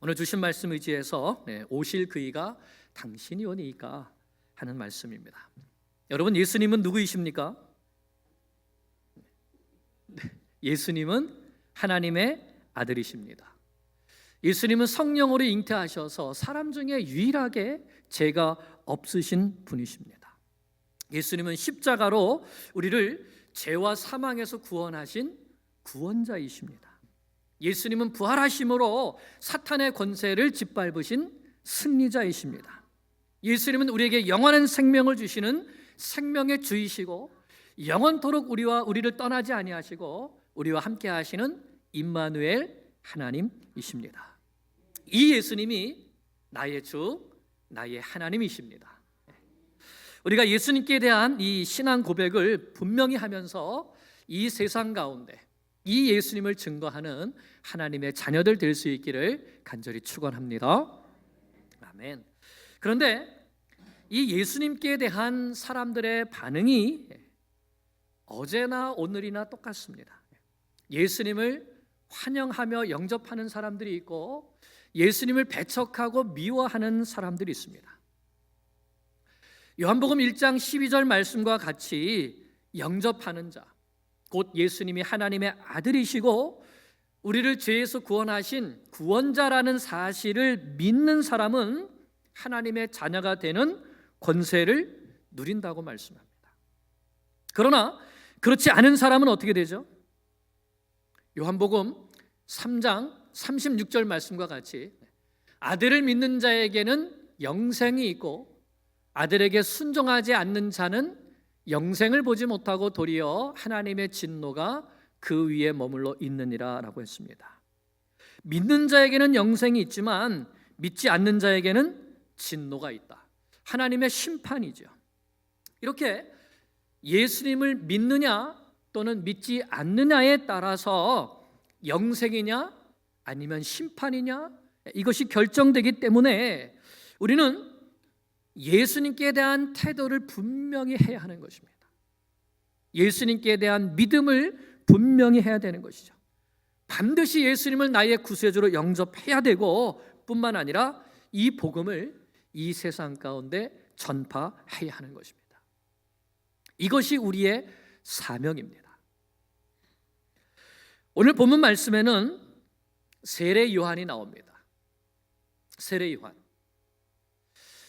오늘 주신 말씀 의지해서 오실 그이가 당신이 오니까 하는 말씀입니다. 여러분, 예수님은 누구이십니까? 예수님은 하나님의 아들이십니다. 예수님은 성령으로 잉태하셔서 사람 중에 유일하게 죄가 없으신 분이십니다. 예수님은 십자가로 우리를 죄와 사망에서 구원하신 구원자이십니다. 예수님은 부활하심으로 사탄의 권세를 짓밟으신 승리자이십니다. 예수님은 우리에게 영원한 생명을 주시는 생명의 주이시고 영원토록 우리를 떠나지 아니하시고 우리와 함께 하시는 임마누엘 하나님이십니다. 이 예수님이 나의 주, 나의 하나님이십니다. 우리가 예수님께 대한 이 신앙 고백을 분명히 하면서 이 세상 가운데 이 예수님을 증거하는 하나님의 자녀들 될 수 있기를 간절히 축원합니다. 아멘. 그런데 이 예수님께 대한 사람들의 반응이 어제나 오늘이나 똑같습니다. 예수님을 환영하며 영접하는 사람들이 있고 예수님을 배척하고 미워하는 사람들이 있습니다. 요한복음 1장 12절 말씀과 같이 영접하는 자, 곧 예수님이 하나님의 아들이시고 우리를 죄에서 구원하신 구원자라는 사실을 믿는 사람은 하나님의 자녀가 되는 권세를 누린다고 말씀합니다. 그러나 그렇지 않은 사람은 어떻게 되죠? 요한복음 3장 36절 말씀과 같이 아들을 믿는 자에게는 영생이 있고 아들에게 순종하지 않는 자는 영생을 보지 못하고 도리어 하나님의 진노가 그 위에 머물러 있느니라 라고 했습니다. 믿는 자에게는 영생이 있지만 믿지 않는 자에게는 진노가 있다. 하나님의 심판이죠. 이렇게 예수님을 믿느냐 또는 믿지 않느냐에 따라서 영생이냐 아니면 심판이냐 이것이 결정되기 때문에 우리는 예수님께 대한 태도를 분명히 해야 하는 것입니다. 예수님께 대한 믿음을 분명히 해야 되는 것이죠. 반드시 예수님을 나의 구세주로 영접해야 되고 뿐만 아니라 이 복음을 이 세상 가운데 전파해야 하는 것입니다. 이것이 우리의 사명입니다. 오늘 본문 말씀에는 세례 요한이 나옵니다. 세례 요한.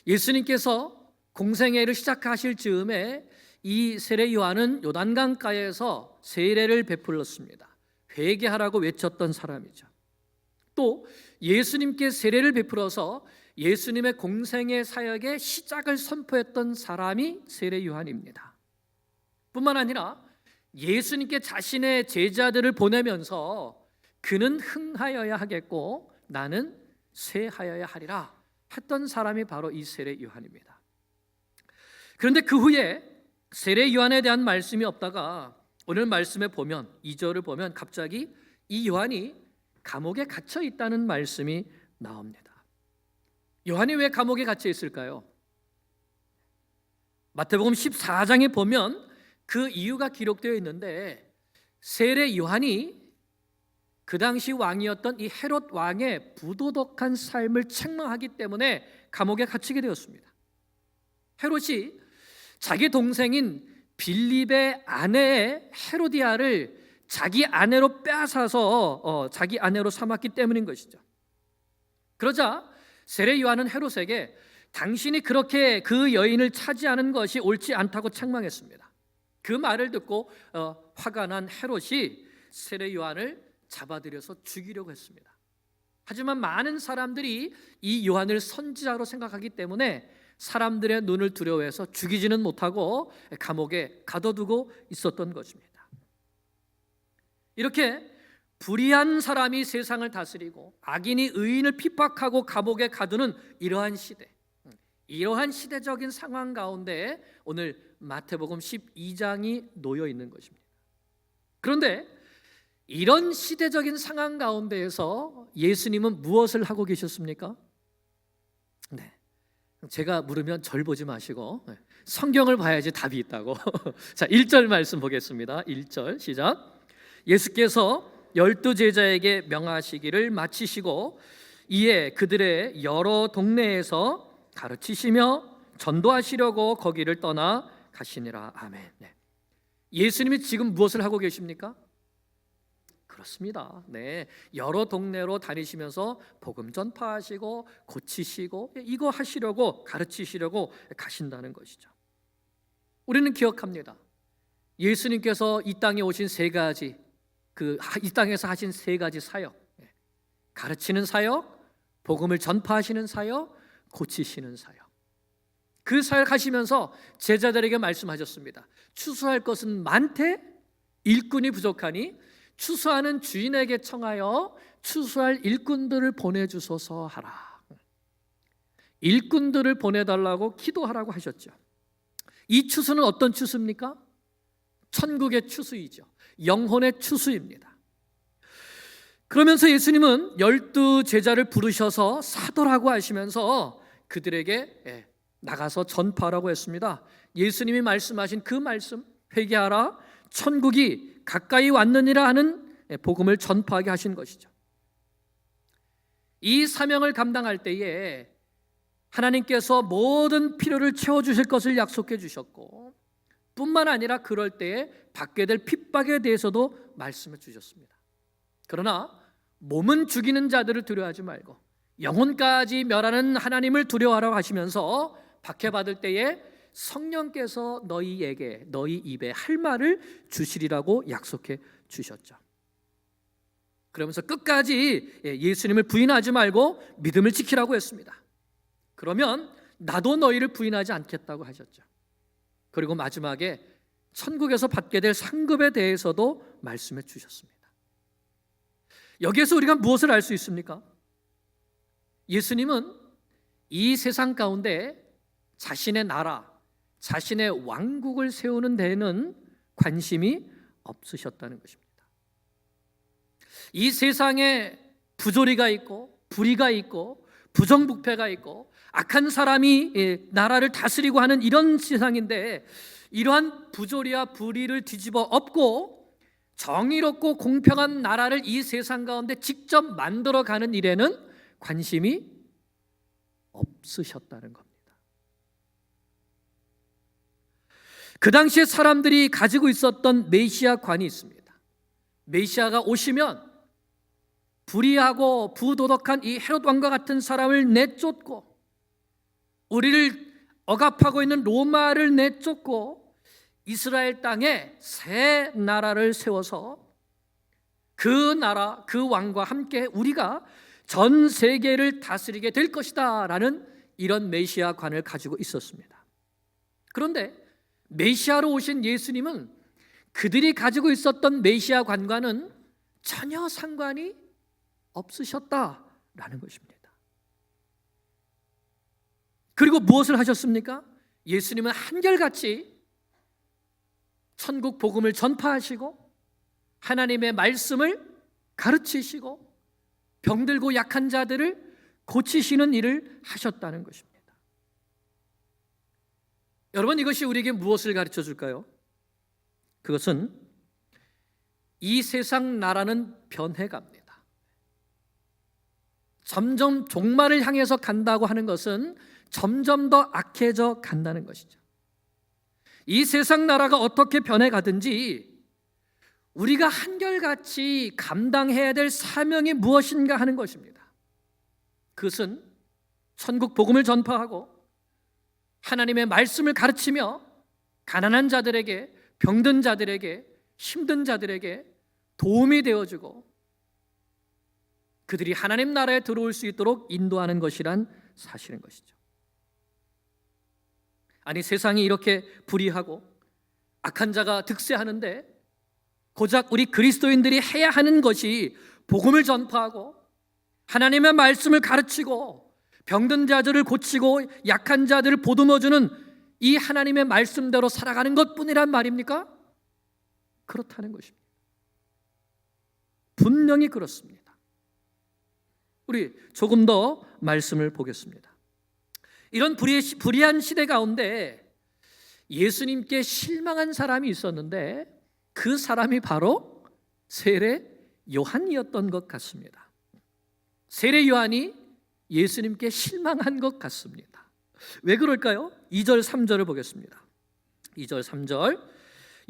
예수님께서 공생애를 시작하실 즈음에 이 세례 요한은 요단강가에서 세례를 베풀었습니다. 회개하라고 외쳤던 사람이죠. 또 예수님께 세례를 베풀어서 예수님의 공생애 사역의 시작을 선포했던 사람이 세례 요한입니다. 뿐만 아니라 예수님께 자신의 제자들을 보내면서 그는 흥하여야 하겠고 나는 쇠하여야 하리라 했던 사람이 바로 이 세례 요한입니다. 그런데 그 후에 세례 요한에 대한 말씀이 없다가 오늘 말씀에 보면 2절을 보면 갑자기 이 요한이 감옥에 갇혀 있다는 말씀이 나옵니다. 요한이 왜 감옥에 갇혀 있을까요? 마태복음 14장에 보면 그 이유가 기록되어 있는데 세례 요한이 그 당시 왕이었던 이 헤롯 왕의 부도덕한 삶을 책망하기 때문에 감옥에 갇히게 되었습니다. 헤롯이 자기 동생인 빌립의 아내의 헤로디아를 자기 아내로 빼앗아서 자기 아내로 삼았기 때문인 것이죠. 그러자 세례 요한은 헤롯에게 당신이 그렇게 그 여인을 차지하는 것이 옳지 않다고 책망했습니다. 그 말을 듣고 화가 난 헤롯이 세례 요한을 잡아들여서 죽이려고 했습니다. 하지만 많은 사람들이 이 요한을 선지자로 생각하기 때문에 사람들의 눈을 두려워해서 죽이지는 못하고 감옥에 가둬두고 있었던 것입니다. 이렇게 불의한 사람이 세상을 다스리고 악인이 의인을 핍박하고 감옥에 가두는 이러한 시대, 이러한 시대적인 상황 가운데 오늘 마태복음 12장이 놓여 있는 것입니다. 그런데 이런 시대적인 상황 가운데에서 예수님은 무엇을 하고 계셨습니까? 네, 제가 물으면 절 보지 마시고 성경을 봐야지 답이 있다고. 자, 1절 말씀 보겠습니다. 1절 시작. 예수께서 12 제자에게 명하시기를 마치시고 이에 그들의 여러 동네에서 가르치시며 전도하시려고 거기를 떠나 가시니라. 아멘. 네. 예수님이 지금 무엇을 하고 계십니까? 그렇습니다. 네, 여러 동네로 다니시면서 복음 전파하시고 고치시고 이거 하시려고 가르치시려고 가신다는 것이죠. 우리는 기억합니다. 예수님께서 이 땅에 오신 세 가지, 이 땅에서 하신 세 가지 사역, 가르치는 사역, 복음을 전파하시는 사역, 고치시는 사역. 그 사역 하시면서 제자들에게 말씀하셨습니다. 추수할 것은 많되 일꾼이 부족하니 추수하는 주인에게 청하여 추수할 일꾼들을 보내주소서 하라. 일꾼들을 보내달라고 기도하라고 하셨죠. 이 추수는 어떤 추수입니까? 천국의 추수이죠. 영혼의 추수입니다. 그러면서 예수님은 12 제자를 부르셔서 사도라고 하시면서 그들에게 나가서 전파하라고 했습니다. 예수님이 말씀하신 그 말씀, 회개하라, 천국이 가까이 왔느니라 하는 복음을 전파하게 하신 것이죠. 이 사명을 감당할 때에 하나님께서 모든 필요를 채워주실 것을 약속해 주셨고, 뿐만 아니라 그럴 때에 받게 될 핍박에 대해서도 말씀해 주셨습니다. 그러나 몸은 죽이는 자들을 두려워하지 말고 영혼까지 멸하는 하나님을 두려워하라고 하시면서 박해받을 때에 성령께서 너희에게 너희 입에 할 말을 주시리라고 약속해 주셨죠. 그러면서 끝까지 예수님을 부인하지 말고 믿음을 지키라고 했습니다. 그러면 나도 너희를 부인하지 않겠다고 하셨죠. 그리고 마지막에 천국에서 받게 될 상급에 대해서도 말씀해 주셨습니다. 여기에서 우리가 무엇을 알 수 있습니까? 예수님은 이 세상 가운데 자신의 나라, 자신의 왕국을 세우는 데에는 관심이 없으셨다는 것입니다. 이 세상에 부조리가 있고 불의가 있고 부정부패가 있고 악한 사람이 나라를 다스리고 하는 이런 세상인데, 이러한 부조리와 불의를 뒤집어 엎고 정의롭고 공평한 나라를 이 세상 가운데 직접 만들어가는 일에는 관심이 없으셨다는 겁니다. 그 당시에 사람들이 가지고 있었던 메시아관이 있습니다. 메시아가 오시면 불의하고 부도덕한 이 헤롯 왕과 같은 사람을 내쫓고, 우리를 억압하고 있는 로마를 내쫓고 이스라엘 땅에 새 나라를 세워서 그 나라, 그 왕과 함께 우리가 전 세계를 다스리게 될 것이다 라는 이런 메시아관을 가지고 있었습니다. 그런데 메시아로 오신 예수님은 그들이 가지고 있었던 메시아관과는 전혀 상관이 없으셨다라는 것입니다. 그리고 무엇을 하셨습니까? 예수님은 한결같이 천국 복음을 전파하시고 하나님의 말씀을 가르치시고 병들고 약한 자들을 고치시는 일을 하셨다는 것입니다. 여러분, 이것이 우리에게 무엇을 가르쳐 줄까요? 그것은 이 세상 나라는 변해갑니다. 점점 종말을 향해서 간다고 하는 것은 점점 더 악해져 간다는 것이죠. 이 세상 나라가 어떻게 변해가든지 우리가 한결같이 감당해야 될 사명이 무엇인가 하는 것입니다. 그것은 천국 복음을 전파하고 하나님의 말씀을 가르치며 가난한 자들에게, 병든 자들에게, 힘든 자들에게 도움이 되어주고 그들이 하나님 나라에 들어올 수 있도록 인도하는 것이란 사실인 것이죠. 아니, 세상이 이렇게 불의하고 악한 자가 득세하는데 고작 우리 그리스도인들이 해야 하는 것이 복음을 전파하고 하나님의 말씀을 가르치고 병든 자들을 고치고 약한 자들을 보듬어주는 이 하나님의 말씀대로 살아가는 것뿐이란 말입니까? 그렇다는 것입니다. 분명히 그렇습니다. 우리 조금 더 말씀을 보겠습니다. 이런 불의한 시대 가운데 예수님께 실망한 사람이 있었는데 그 사람이 바로 세례 요한이었던 것 같습니다. 세례 요한이 예수님께 실망한 것 같습니다. 왜 그럴까요? 2절 3절을 보겠습니다. 2절 3절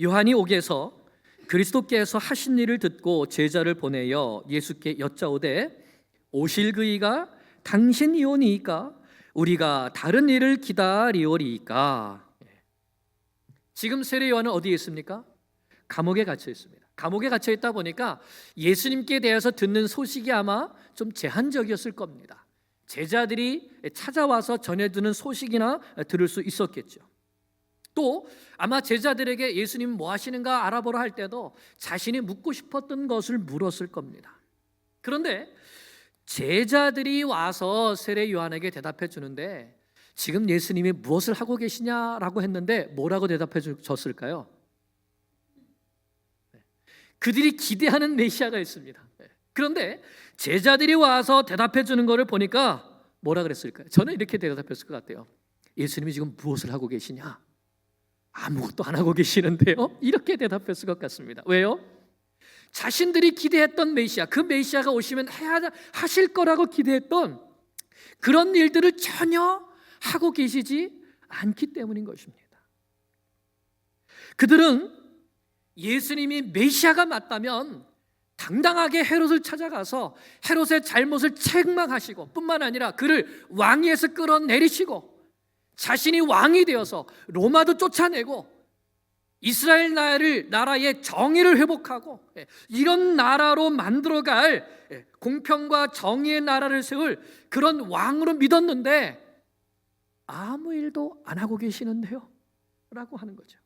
요한이 옥에서 그리스도께서 하신 일을 듣고 제자를 보내어 예수께 여짜오되 오실 그이가 당신이오니이까 우리가 다른 일을 기다리오리이까. 지금 세례 요한은 어디에 있습니까? 감옥에 갇혀 있습니다. 감옥에 갇혀 있다 보니까 예수님께 대해서 듣는 소식이 아마 좀 제한적이었을 겁니다. 제자들이 찾아와서 전해주는 소식이나 들을 수 있었겠죠. 또 아마 제자들에게 예수님 뭐 하시는가 알아보라 할 때도 자신이 묻고 싶었던 것을 물었을 겁니다. 그런데 제자들이 와서 세례 요한에게 대답해 주는데 지금 예수님이 무엇을 하고 계시냐라고 했는데 뭐라고 대답해 줬을까요? 그들이 기대하는 메시아가 있습니다. 그런데 제자들이 와서 대답해 주는 것을 보니까 뭐라 그랬을까요? 저는 이렇게 대답했을 것 같아요. 예수님이 지금 무엇을 하고 계시냐? 아무것도 안 하고 계시는데요? 이렇게 대답했을 것 같습니다. 왜요? 자신들이 기대했던 메시아, 그 메시아가 오시면 하실 거라고 기대했던 그런 일들을 전혀 하고 계시지 않기 때문인 것입니다. 그들은 예수님이 메시아가 맞다면 당당하게 헤롯을 찾아가서 헤롯의 잘못을 책망하시고 뿐만 아니라 그를 왕위에서 끌어내리시고 자신이 왕이 되어서 로마도 쫓아내고 이스라엘 나라의 정의를 회복하고 이런 나라로 만들어갈 공평과 정의의 나라를 세울 그런 왕으로 믿었는데 아무 일도 안 하고 계시는데요? 라고 하는 거죠.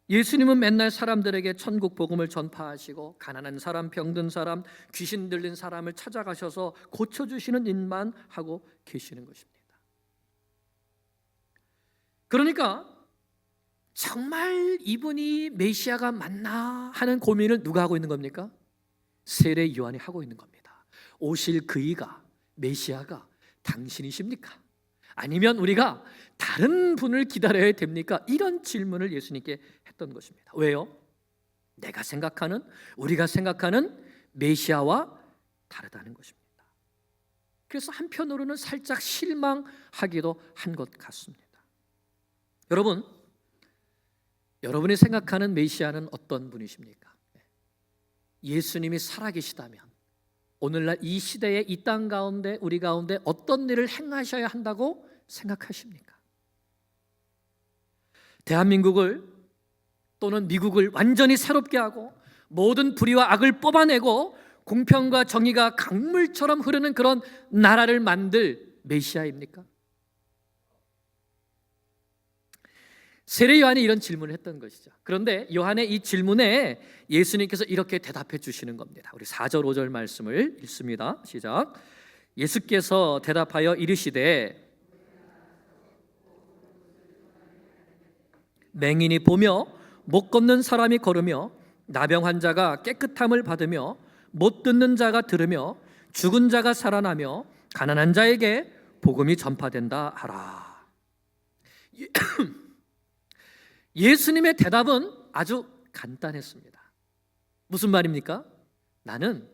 예수님은 맨날 사람들에게 천국 복음을 전파하시고 가난한 사람, 병든 사람, 귀신 들린 사람을 찾아가셔서 고쳐주시는 일만 하고 계시는 것입니다. 그러니까 정말 이분이 메시아가 맞나 하는 고민을 누가 하고 있는 겁니까? 세례 요한이 하고 있는 겁니다. 오실 그이가 메시아가 당신이십니까? 아니면 우리가 다른 분을 기다려야 됩니까? 이런 질문을 예수님께 했던 것입니다. 왜요? 내가 생각하는, 우리가 생각하는 메시아와 다르다는 것입니다. 그래서 한편으로는 살짝 실망하기도 한 것 같습니다. 여러분, 여러분이 생각하는 메시아는 어떤 분이십니까? 예수님이 살아계시다면 오늘날 이 시대에 이 땅 가운데 우리 가운데 어떤 일을 행하셔야 한다고 생각하십니까? 대한민국을 또는 미국을 완전히 새롭게 하고 모든 불의와 악을 뽑아내고 공평과 정의가 강물처럼 흐르는 그런 나라를 만들 메시아입니까? 세례 요한이 이런 질문을 했던 것이죠. 그런데 요한의 이 질문에 예수님께서 이렇게 대답해 주시는 겁니다. 우리 4절 5절 말씀을 읽습니다. 시작. 예수께서 대답하여 이르시되 맹인이 보며 못 걷는 사람이 걸으며 나병 환자가 깨끗함을 받으며 못 듣는 자가 들으며 죽은 자가 살아나며 가난한 자에게 복음이 전파된다 하라. 예수님의 대답은 아주 간단했습니다. 무슨 말입니까? 나는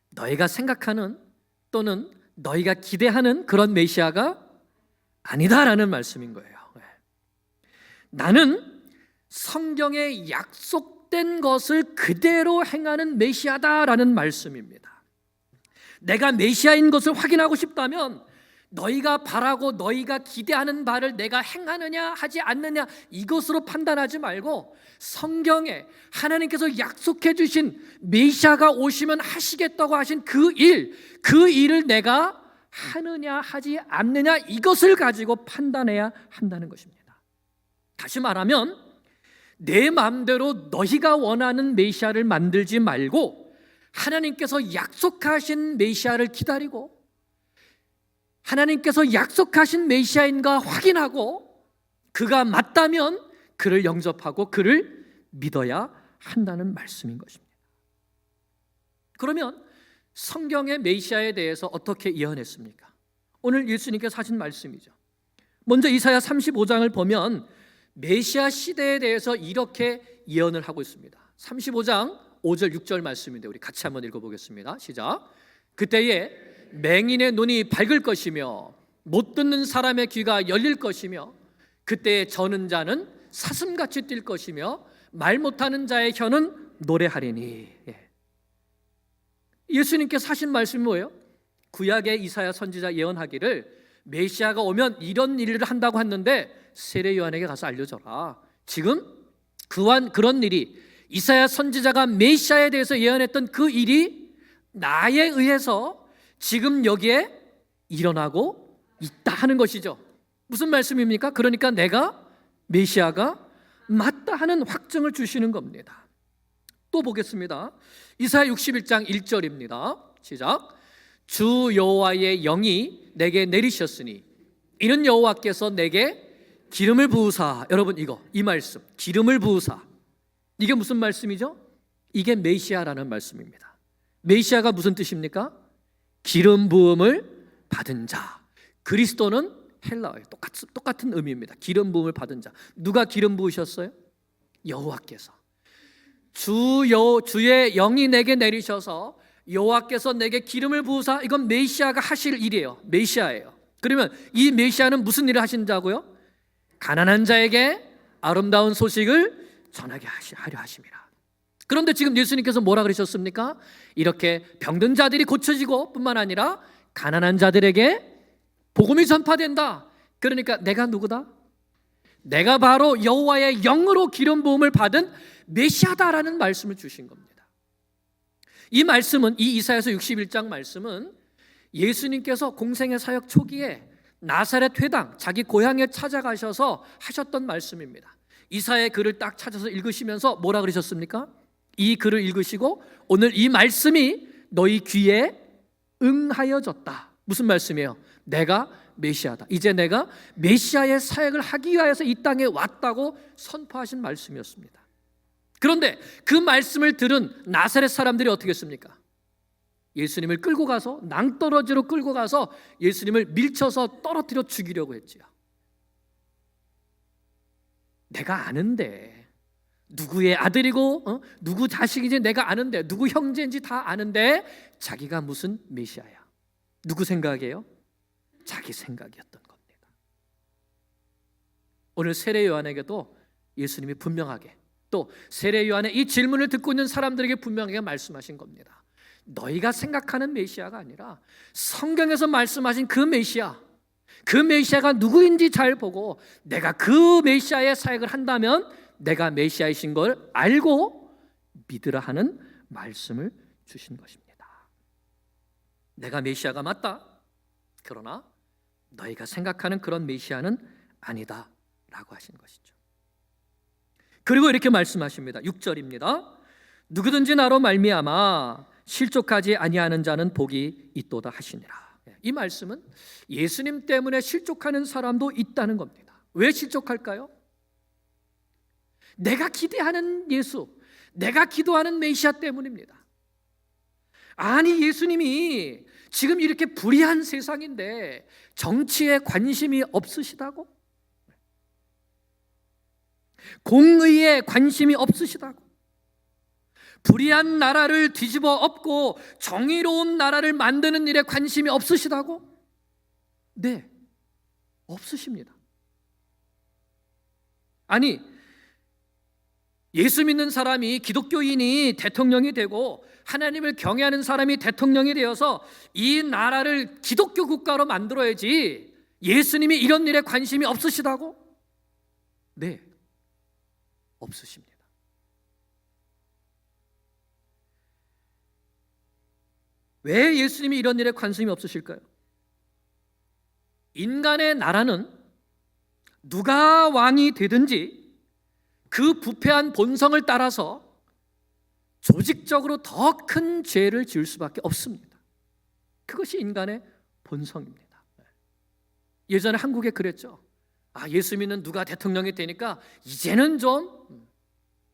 너희가 생각하는 또는 너희가 기대하는 그런 메시아가 아니다라는 말씀인 거예요. 나는 성경에 약속된 것을 그대로 행하는 메시아다라는 말씀입니다. 내가 메시아인 것을 확인하고 싶다면 너희가 바라고 너희가 기대하는 바를 내가 행하느냐 하지 않느냐 이것으로 판단하지 말고 성경에 하나님께서 약속해 주신 메시아가 오시면 하시겠다고 하신 그 일을 내가 하느냐 하지 않느냐 이것을 가지고 판단해야 한다는 것입니다. 다시 말하면 내 마음대로 너희가 원하는 메시아를 만들지 말고 하나님께서 약속하신 메시아를 기다리고 하나님께서 약속하신 메시아인가 확인하고 그가 맞다면 그를 영접하고 그를 믿어야 한다는 말씀인 것입니다. 그러면 성경의 메시아에 대해서 어떻게 예언했습니까? 오늘 예수님께서 하신 말씀이죠. 먼저 이사야 35장을 보면 메시아 시대에 대해서 이렇게 예언을 하고 있습니다. 35장 5절 6절 말씀인데 우리 같이 한번 읽어보겠습니다. 시작. 그때에 맹인의 눈이 밝을 것이며 못 듣는 사람의 귀가 열릴 것이며 그때에 저는 자는 사슴같이 뛸 것이며 말 못하는 자의 혀는 노래하리니. 예수님께서 하신 말씀이 뭐예요? 구약의 이사야 선지자 예언하기를 메시아가 오면 이런 일을 한다고 했는데 세례 요한에게 가서 알려줘라. 지금 그런 일이 이사야 선지자가 메시아에 대해서 예언했던 그 일이 나에 의해서 지금 여기에 일어나고 있다 하는 것이죠. 무슨 말씀입니까? 그러니까 내가 메시아가 맞다 하는 확증을 주시는 겁니다. 또 보겠습니다. 이사야 61장 1절입니다. 시작. 주 여호와의 영이 내게 내리셨으니 이는 여호와께서 내게 기름을 부으사. 여러분 이 말씀 기름을 부으사, 이게 무슨 말씀이죠? 이게 메시아라는 말씀입니다. 메시아가 무슨 뜻입니까? 기름 부음을 받은 자. 그리스도는 헬라어예요. 똑같은 의미입니다. 기름 부음을 받은 자. 누가 기름 부으셨어요? 여호와께서. 주의 영이 내게 내리셔서 여호와께서 내게 기름을 부으사. 이건 메시아가 하실 일이에요. 메시아예요. 그러면 이 메시아는 무슨 일을 하신다고요? 가난한 자에게 아름다운 소식을 전하게 하려 하심이라. 그런데 지금 예수님께서 뭐라 그러셨습니까? 이렇게 병든 자들이 고쳐지고 뿐만 아니라 가난한 자들에게 복음이 전파된다. 그러니까 내가 누구다? 내가 바로 여호와의 영으로 기름 부음을 받은 메시아다라는 말씀을 주신 겁니다. 이 말씀은, 이 이사야서 61장 말씀은 예수님께서 공생의 사역 초기에 나사렛 회당, 자기 고향에 찾아가셔서 하셨던 말씀입니다. 이사야의 글을 딱 찾아서 읽으시면서 뭐라 그러셨습니까? 이 글을 읽으시고 오늘 이 말씀이 너희 귀에 응하여졌다. 무슨 말씀이에요? 내가 메시아다. 이제 내가 메시아의 사역을 하기 위해서 이 땅에 왔다고 선포하신 말씀이었습니다. 그런데 그 말씀을 들은 나사렛 사람들이 어떻게 했습니까? 예수님을 끌고 가서 낭떠러지로 끌고 가서 예수님을 밀쳐서 떨어뜨려 죽이려고 했지요. 내가 아는데, 누구의 아들이고 누구 자식인지 내가 아는데, 누구 형제인지 다 아는데 자기가 무슨 메시아야. 누구 생각이에요? 자기 생각이었던 겁니다. 오늘 세례 요한에게도 예수님이 분명하게, 또 세례 요한의 이 질문을 듣고 있는 사람들에게 분명하게 말씀하신 겁니다. 너희가 생각하는 메시아가 아니라 성경에서 말씀하신 그 메시아가 누구인지 잘 보고 내가 그 메시아의 사역을 한다면 내가 메시아이신 걸 알고 믿으라 하는 말씀을 주신 것입니다. 내가 메시아가 맞다. 그러나 너희가 생각하는 그런 메시아는 아니다 라고 하신 것이죠. 그리고 이렇게 말씀하십니다. 6절입니다. 누구든지 나로 말미암아 실족하지 아니하는 자는 복이 있도다 하시니라. 이 말씀은 예수님 때문에 실족하는 사람도 있다는 겁니다. 왜 실족할까요? 내가 기대하는 예수, 내가 기도하는 메시아 때문입니다. 아니, 예수님이 지금 이렇게 불의한 세상인데 정치에 관심이 없으시다고? 공의에 관심이 없으시다고? 불의한 나라를 뒤집어 엎고 정의로운 나라를 만드는 일에 관심이 없으시다고? 네, 없으십니다. 아니, 예수 믿는 사람이, 기독교인이 대통령이 되고 하나님을 경외하는 사람이 대통령이 되어서 이 나라를 기독교 국가로 만들어야지 예수님이 이런 일에 관심이 없으시다고? 네, 없으십니다. 왜 예수님이 이런 일에 관심이 없으실까요? 인간의 나라는 누가 왕이 되든지 그 부패한 본성을 따라서 조직적으로 더 큰 죄를 지을 수밖에 없습니다. 그것이 인간의 본성입니다. 예전에 한국에 그랬죠. 예수 믿는 누가 대통령이 되니까 이제는 좀.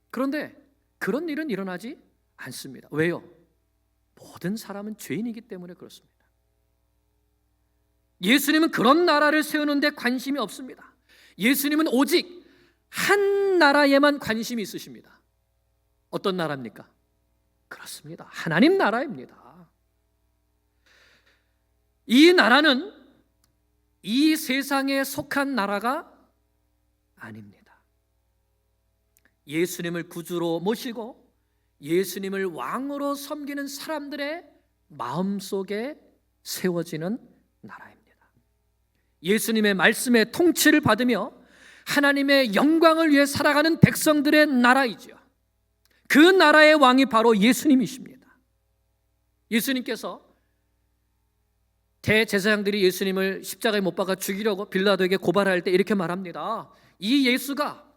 그런데 그런 일은 일어나지 않습니다. 왜요? 모든 사람은 죄인이기 때문에 그렇습니다. 예수님은 그런 나라를 세우는 데 관심이 없습니다. 예수님은 오직 한 나라에만 관심이 있으십니다. 어떤 나라입니까? 그렇습니다. 하나님 나라입니다. 이 나라는 이 세상에 속한 나라가 아닙니다. 예수님을 구주로 모시고 예수님을 왕으로 섬기는 사람들의 마음속에 세워지는 나라입니다. 예수님의 말씀의 통치를 받으며 하나님의 영광을 위해 살아가는 백성들의 나라이죠. 그 나라의 왕이 바로 예수님이십니다. 예수님께서 대제사장들이 예수님을 십자가에 못 박아 죽이려고 빌라도에게 고발할 때 이렇게 말합니다. 이 예수가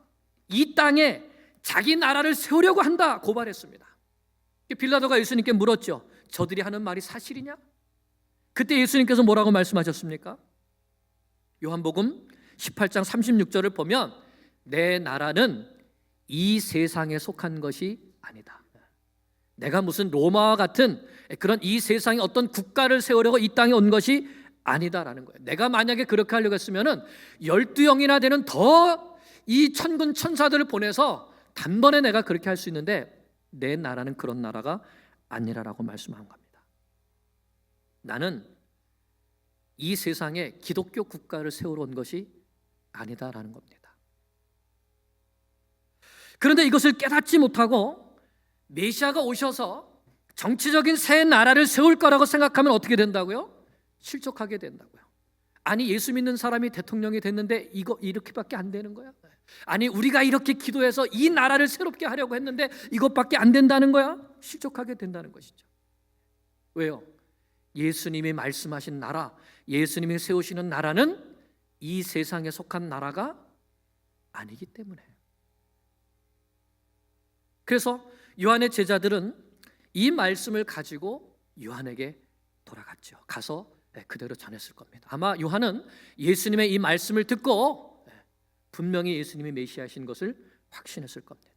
이 땅에 자기 나라를 세우려고 한다 고발했습니다. 빌라도가 예수님께 물었죠. 저들이 하는 말이 사실이냐? 그때 예수님께서 뭐라고 말씀하셨습니까? 요한복음 18장 36절을 보면 내 나라는 이 세상에 속한 것이 아니다. 내가 무슨 로마와 같은 그런 이 세상에 어떤 국가를 세우려고 이 땅에 온 것이 아니다라는 거예요. 내가 만약에 그렇게 하려고 했으면 12영이나 되는 더 이 천군 천사들을 보내서 단번에 내가 그렇게 할 수 있는데 내 나라는 그런 나라가 아니라라고 말씀한 겁니다. 나는 이 세상에 기독교 국가를 세우러 온 것이 아니다라는 겁니다. 그런데 이것을 깨닫지 못하고 메시아가 오셔서 정치적인 새 나라를 세울 거라고 생각하면 어떻게 된다고요? 실족하게 된다고요. 아니 예수 믿는 사람이 대통령이 됐는데 이거 이렇게밖에 안 되는 거야? 아니 우리가 이렇게 기도해서 이 나라를 새롭게 하려고 했는데 이것밖에 안 된다는 거야? 실족하게 된다는 것이죠. 왜요? 예수님이 말씀하신 나라, 예수님이 세우시는 나라는 이 세상에 속한 나라가 아니기 때문에. 그래서 요한의 제자들은 이 말씀을 가지고 요한에게 돌아갔죠. 가서 그대로 전했을 겁니다. 아마 요한은 예수님의 이 말씀을 듣고 분명히 예수님이 메시아신 것을 확신했을 겁니다.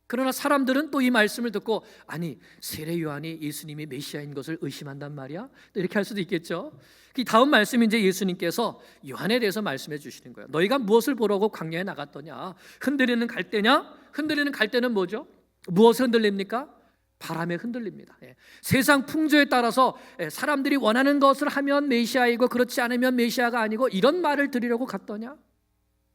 그러나 사람들은 또 이 말씀을 듣고 아니 세례 요한이 예수님이 메시아인 것을 의심한단 말이야? 이렇게 할 수도 있겠죠. 이 다음 말씀이 이제 예수님께서 요한에 대해서 말씀해 주시는 거예요. 너희가 무엇을 보려고 광야에 나갔더냐? 흔들리는 갈대냐? 흔들리는 갈대는 뭐죠? 무엇을 흔들립니까? 바람에 흔들립니다. 세상 풍조에 따라서 사람들이 원하는 것을 하면 메시아이고 그렇지 않으면 메시아가 아니고 이런 말을 들으려고 갔더냐?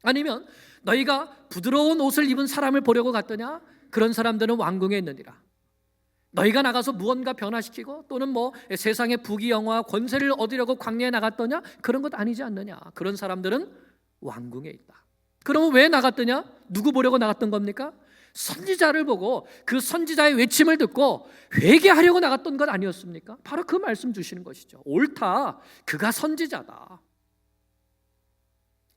아니면 너희가 부드러운 옷을 입은 사람을 보려고 갔더냐? 그런 사람들은 왕궁에 있느니라. 너희가 나가서 무언가 변화시키고 또는 뭐 세상의 부귀영화 권세를 얻으려고 광야에 나갔더냐? 그런 것 아니지 않느냐? 그런 사람들은 왕궁에 있다. 그러면 왜 나갔더냐? 누구 보려고 나갔던 겁니까? 선지자를 보고 그 선지자의 외침을 듣고 회개하려고 나갔던 것 아니었습니까? 바로 그 말씀 주시는 것이죠. 옳다. 그가 선지자다.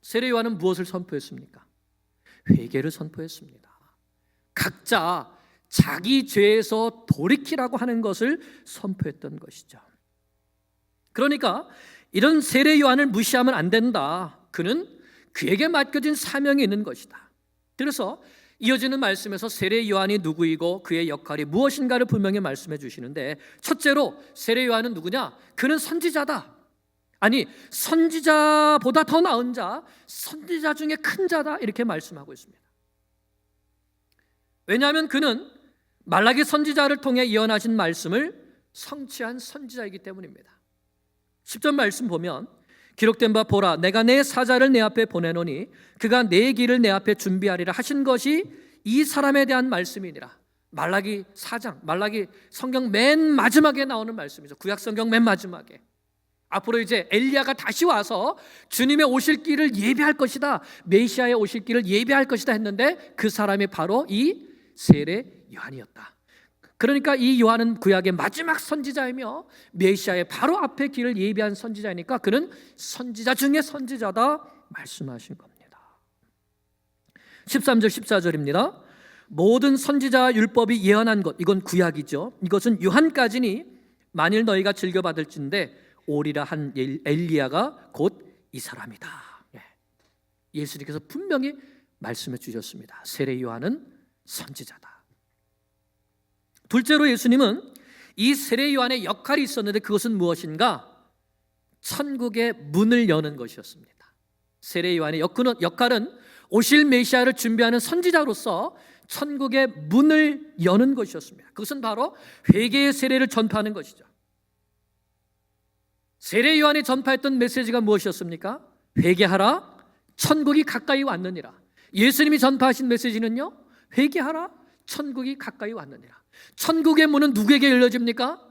세례 요한은 무엇을 선포했습니까? 회개를 선포했습니다. 각자 자기 죄에서 돌이키라고 하는 것을 선포했던 것이죠. 그러니까 이런 세례 요한을 무시하면 안 된다. 그는 그에게 맡겨진 사명이 있는 것이다. 그래서 이어지는 말씀에서 세례 요한이 누구이고 그의 역할이 무엇인가를 분명히 말씀해 주시는데 첫째로 세례 요한은 누구냐? 그는 선지자다. 아니 선지자보다 더 나은 자, 선지자 중에 큰 자다 이렇게 말씀하고 있습니다. 왜냐하면 그는 말라기 선지자를 통해 예언하신 말씀을 성취한 선지자이기 때문입니다. 10절 말씀 보면 기록된 바 보라 내가 내 사자를 내 앞에 보내노니 그가 내 길을 내 앞에 준비하리라 하신 것이 이 사람에 대한 말씀이니라. 말라기 4장, 말라기 성경 맨 마지막에 나오는 말씀이죠. 구약 성경 맨 마지막에. 앞으로 이제 엘리야가 다시 와서 주님의 오실 길을 예비할 것이다, 메시아의 오실 길을 예비할 것이다 했는데 그 사람이 바로 이 세례 요한이었다. 그러니까 이 요한은 구약의 마지막 선지자이며 메시아의 바로 앞에 길을 예비한 선지자이니까 그는 선지자 중에 선지자다 말씀하신 겁니다. 13절 14절입니다. 모든 선지자와 율법이 예언한 것, 이건 구약이죠. 이것은 요한까지니 만일 너희가 즐겨받을진대 오리라 한 엘리야가 곧 이 사람이다. 예수님께서 분명히 말씀해 주셨습니다. 세례 요한은 선지자다. 둘째로 예수님은 이 세례 요한의 역할이 있었는데 그것은 무엇인가? 천국의 문을 여는 것이었습니다. 세례 요한의 역할은 오실 메시아를 준비하는 선지자로서 천국의 문을 여는 것이었습니다. 그것은 바로 회개의 세례를 전파하는 것이죠. 세례 요한이 전파했던 메시지가 무엇이었습니까? 회개하라, 천국이 가까이 왔느니라. 예수님이 전파하신 메시지는요, 회개하라, 천국이 가까이 왔느니라. 천국의 문은 누구에게 열려집니까?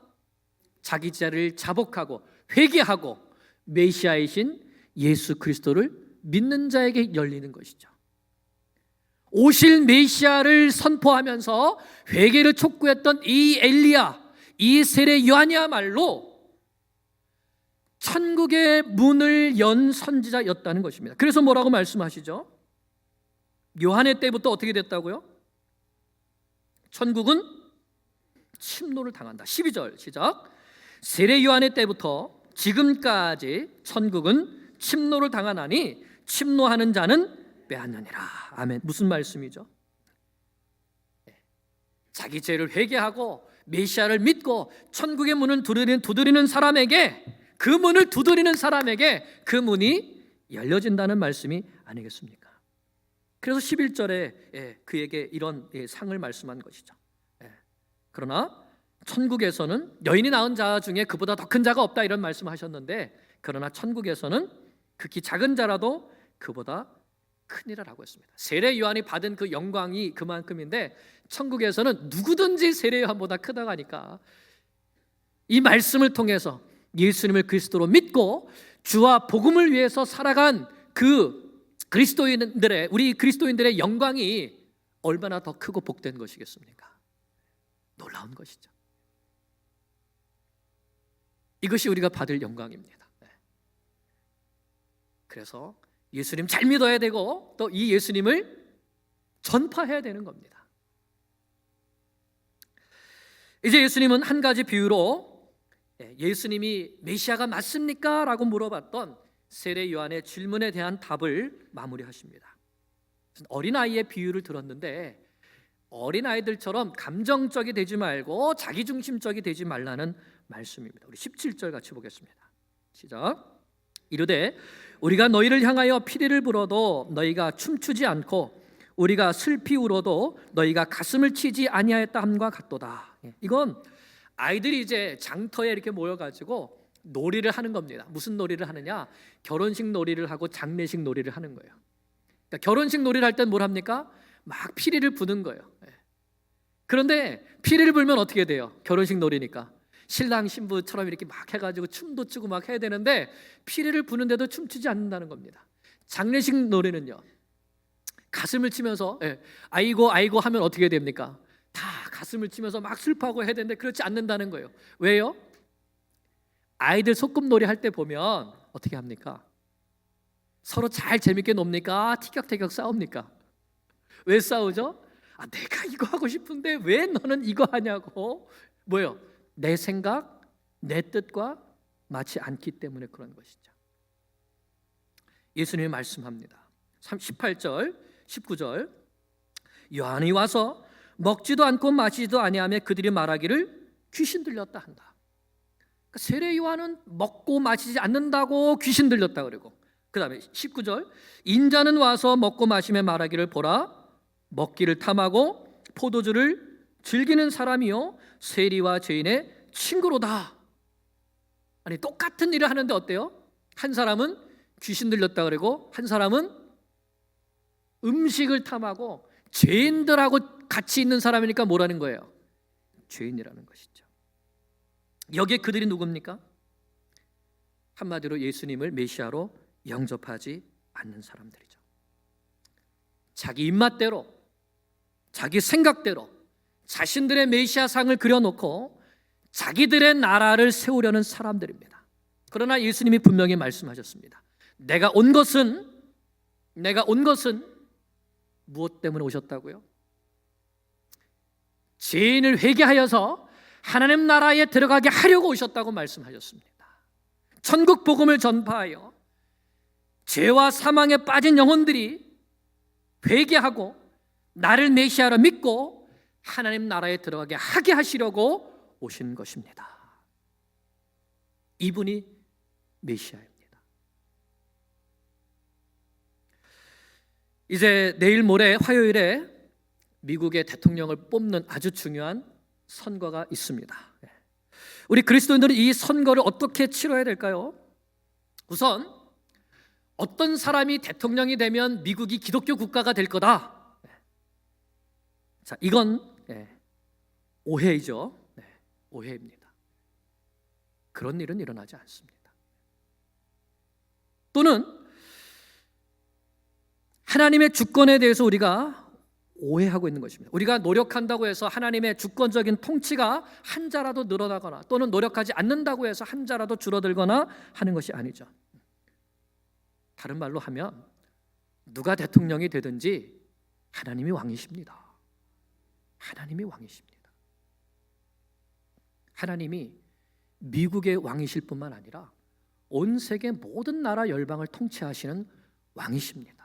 자기 자를 자복하고 회개하고 메시아이신 예수 그리스도를 믿는 자에게 열리는 것이죠. 오실 메시아를 선포하면서 회개를 촉구했던 이 엘리야, 이 세례 요한이야말로 천국의 문을 연 선지자였다는 것입니다. 그래서 뭐라고 말씀하시죠? 요한의 때부터 어떻게 됐다고요? 천국은 침노를 당한다. 12절 시작. 세례 요한의 때부터 지금까지 천국은 침노를 당하나니 침노하는 자는 빼앗느니라. 아멘. 무슨 말씀이죠? 자기 죄를 회개하고 메시아를 믿고 천국의 문을 두드리는 사람에게, 그 문을 두드리는 사람에게 그 문이 열려진다는 말씀이 아니겠습니까? 그래서 11절에 그에게 이런 상을 말씀한 것이죠. 그러나 천국에서는 여인이 낳은 자 중에 그보다 더 큰 자가 없다, 이런 말씀하셨는데, 그러나 천국에서는 극히 작은 자라도 그보다 크니라라고 했습니다. 세례 요한이 받은 그 영광이 그만큼인데 천국에서는 누구든지 세례 요한보다 크다고 하니까 이 말씀을 통해서 예수님을 그리스도로 믿고 주와 복음을 위해서 살아간 그 그리스도인들의, 우리 그리스도인들의 영광이 얼마나 더 크고 복된 것이겠습니까? 놀라운 것이죠. 이것이 우리가 받을 영광입니다. 그래서 예수님 잘 믿어야 되고 또 이 예수님을 전파해야 되는 겁니다. 이제 예수님은 한 가지 비유로 예수님이 메시아가 맞습니까? 라고 물어봤던 세례 요한의 질문에 대한 답을 마무리하십니다. 어린아이의 비유를 들었는데 어린아이들처럼 감정적이 되지 말고 자기중심적이 되지 말라는 말씀입니다. 우리 17절 같이 보겠습니다. 시작. 이르되 우리가 너희를 향하여 피리를 불어도 너희가 춤추지 않고 우리가 슬피 울어도 너희가 가슴을 치지 아니하였다 함과 같도다. 이건 아이들이 이제 장터에 이렇게 모여가지고 놀이를 하는 겁니다. 무슨 놀이를 하느냐? 결혼식 놀이를 하고 장례식 놀이를 하는 거예요. 그러니까 결혼식 놀이를 할 땐 뭘 합니까? 막 피리를 부는 거예요. 그런데 피리를 불면 어떻게 돼요? 결혼식 놀이니까 신랑 신부처럼 이렇게 막 해가지고 춤도 추고 막 해야 되는데 피리를 부는데도 춤추지 않는다는 겁니다. 장례식 놀이는요, 가슴을 치면서 아이고 아이고 하면 어떻게 됩니까? 다 가슴을 치면서 막 슬퍼하고 해야 되는데 그렇지 않는다는 거예요. 왜요? 아이들 소꿉놀이 할 때 보면 어떻게 합니까? 서로 잘 재밌게 놉니까? 티격태격 싸웁니까? 왜 싸우죠? 내가 이거 하고 싶은데 왜 너는 이거 하냐고. 뭐예요? 내 생각, 내 뜻과 맞지 않기 때문에 그런 것이죠. 예수님이 말씀합니다. 18절, 19절. 요한이 와서 먹지도 않고 마시지도 아니하며 그들이 말하기를 귀신 들렸다 한다. 그러니까 세례 요한은 먹고 마시지 않는다고 귀신 들렸다 그러고, 그 다음에 19절. 인자는 와서 먹고 마시며 말하기를 보라, 먹기를 탐하고 포도주를 즐기는 사람이요 세리와 죄인의 친구로다. 아니, 똑같은 일을 하는데 어때요? 한 사람은 귀신 들렸다 그러고 한 사람은 음식을 탐하고 죄인들하고 같이 있는 사람이니까 뭐라는 거예요? 죄인이라는 것이죠. 여기에 그들이 누굽니까? 한마디로 예수님을 메시아로 영접하지 않는 사람들이죠. 자기 입맛대로, 자기 생각대로 자신들의 메시아상을 그려놓고 자기들의 나라를 세우려는 사람들입니다. 그러나 예수님이 분명히 말씀하셨습니다. 내가 온 것은 무엇 때문에 오셨다고요? 죄인을 회개하여서 하나님 나라에 들어가게 하려고 오셨다고 말씀하셨습니다. 천국 복음을 전파하여 죄와 사망에 빠진 영혼들이 회개하고 나를 메시아로 믿고 하나님 나라에 들어가게 하게 하시려고 오신 것입니다. 이분이 메시아입니다. 이제 내일 모레 화요일에 미국의 대통령을 뽑는 아주 중요한 선거가 있습니다. 우리 그리스도인들은 이 선거를 어떻게 치러야 될까요? 우선 어떤 사람이 대통령이 되면 미국이 기독교 국가가 될 거다. 자, 이건 오해이죠. 오해입니다. 그런 일은 일어나지 않습니다. 또는 하나님의 주권에 대해서 우리가 오해하고 있는 것입니다. 우리가 노력한다고 해서 하나님의 주권적인 통치가 한 자라도 늘어나거나 또는 노력하지 않는다고 해서 한 자라도 줄어들거나 하는 것이 아니죠. 다른 말로 하면 누가 대통령이 되든지 하나님이 왕이십니다. 하나님이 왕이십니다. 하나님이 미국의 왕이실 뿐만 아니라 온 세계 모든 나라 열방을 통치하시는 왕이십니다.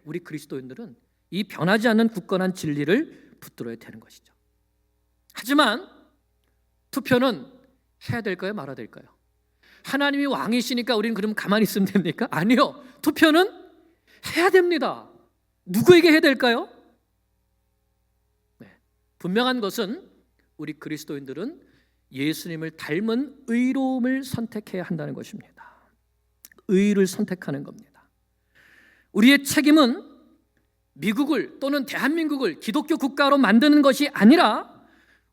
우리 그리스도인들은 이 변하지 않는 굳건한 진리를 붙들어야 되는 것이죠. 하지만 투표는 해야 될까요? 말아야 될까요? 하나님이 왕이시니까 우리는 그럼 가만히 있으면 됩니까? 아니요. 투표는 해야 됩니다. 누구에게 해야 될까요? 분명한 것은 우리 그리스도인들은 예수님을 닮은 의로움을 선택해야 한다는 것입니다. 의를 선택하는 겁니다. 우리의 책임은 미국을 또는 대한민국을 기독교 국가로 만드는 것이 아니라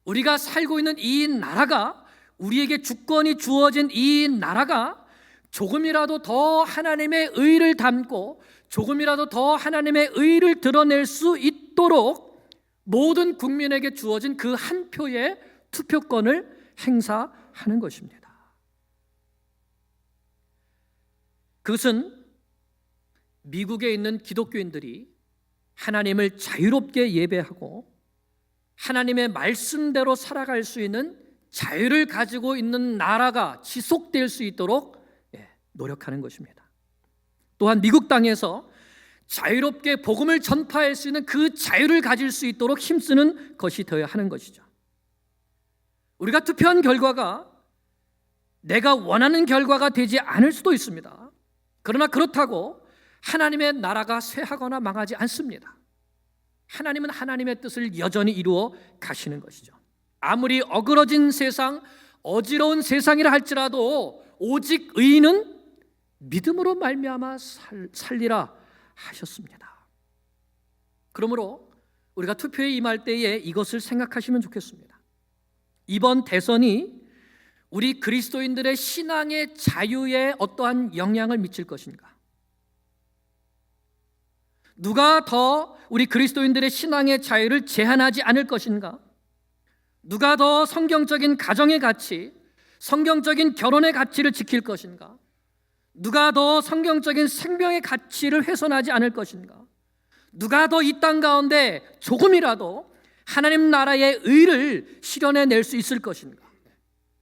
우리가 살고 있는 이 나라가, 우리에게 주권이 주어진 이 나라가 조금이라도 더 하나님의 의를 담고 조금이라도 더 하나님의 의를 드러낼 수 있도록 모든 국민에게 주어진 그 한 표의 투표권을 행사하는 것입니다. 그것은 미국에 있는 기독교인들이 하나님을 자유롭게 예배하고 하나님의 말씀대로 살아갈 수 있는 자유를 가지고 있는 나라가 지속될 수 있도록 노력하는 것입니다. 또한 미국 땅에서 자유롭게 복음을 전파할 수 있는 그 자유를 가질 수 있도록 힘쓰는 것이 되어야 하는 것이죠. 우리가 투표한 결과가 내가 원하는 결과가 되지 않을 수도 있습니다. 그러나 그렇다고 하나님의 나라가 쇠하거나 망하지 않습니다. 하나님은 하나님의 뜻을 여전히 이루어 가시는 것이죠. 아무리 어그러진 세상, 어지러운 세상이라 할지라도 오직 의인은 믿음으로 말미암아 살리라 하셨습니다. 그러므로 우리가 투표에 임할 때에 이것을 생각하시면 좋겠습니다. 이번 대선이 우리 그리스도인들의 신앙의 자유에 어떠한 영향을 미칠 것인가? 누가 더 우리 그리스도인들의 신앙의 자유를 제한하지 않을 것인가? 누가 더 성경적인 가정의 가치, 성경적인 결혼의 가치를 지킬 것인가? 누가 더 성경적인 생명의 가치를 훼손하지 않을 것인가? 누가 더 이 땅 가운데 조금이라도 하나님 나라의 의를 실현해낼 수 있을 것인가?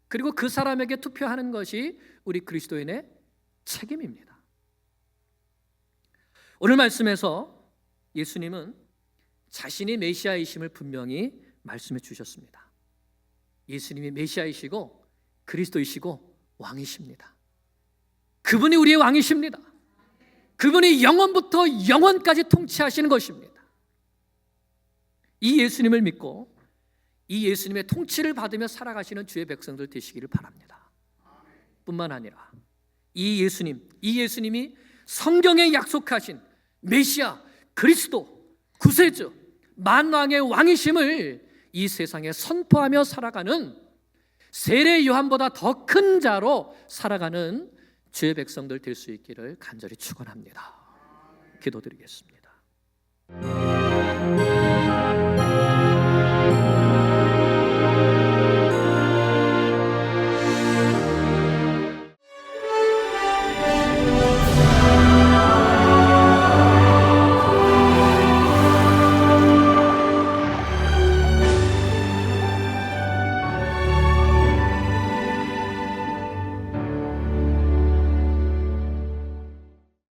그리고 그 사람에게 투표하는 것이 우리 그리스도인의 책임입니다. 오늘 말씀에서 예수님은 자신이 메시아이심을 분명히 말씀해 주셨습니다. 예수님이 메시아이시고 그리스도이시고 왕이십니다. 그분이 우리의 왕이십니다. 그분이 영원부터 영원까지 통치하시는 것입니다. 이 예수님을 믿고 이 예수님의 통치를 받으며 살아가시는 주의 백성들 되시기를 바랍니다. 뿐만 아니라 이 예수님이 성경에 약속하신 메시아, 그리스도, 구세주, 만왕의 왕이심을 이 세상에 선포하며 살아가는 세례 요한보다 더 큰 자로 살아가는 주의 백성들 될 수 있기를 간절히 축원합니다. 기도드리겠습니다.